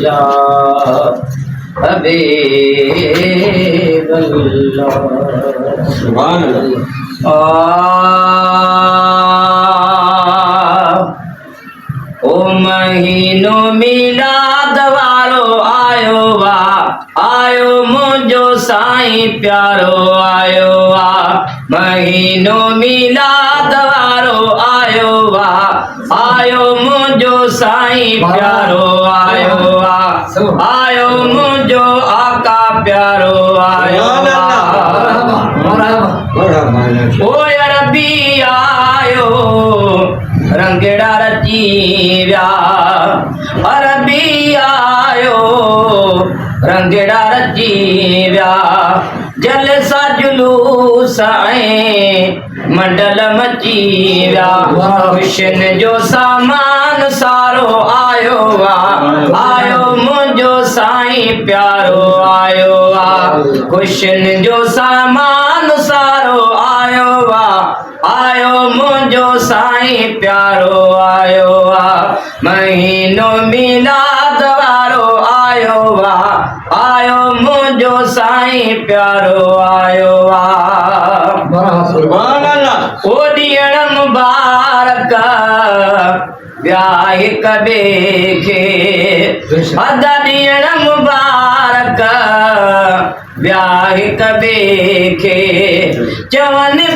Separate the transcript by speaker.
Speaker 1: या हबीबल्लाह।
Speaker 2: सुभान अल्लाह।
Speaker 1: ओ महीनो मिलाद वारो आयो वा, आयो मुझो साईं प्यारो आयो वा। महीनो मिलाद वारो आयो वा, आयो मुझो साईं प्यारो आयो वा। आयो मुझो आका प्यारो आयो वा। ओ अरबी आयो रंगड़ा रची व्या, अरबी आयो रंगड़ा रची व्या। जलसा जुलूस ऐं मंडल मची व्या। हुस्न जो सामान सारो आयो वा, आयो मुझो साईं प्यारो आयो वा। हुस्न जो सामान सारो आयो वा, आयो मुझो साईं प्यारो आयो वा। महीनो मिलाद वारो आयो वा, आयो मुझो साईं प्यारो आयो वा।
Speaker 2: सुभान अल्लाह।
Speaker 1: ओ ॾियण मुबारक ब्याह कबे खे, अदा ॾियण मुबारक ब्याह कबे खे। चवनि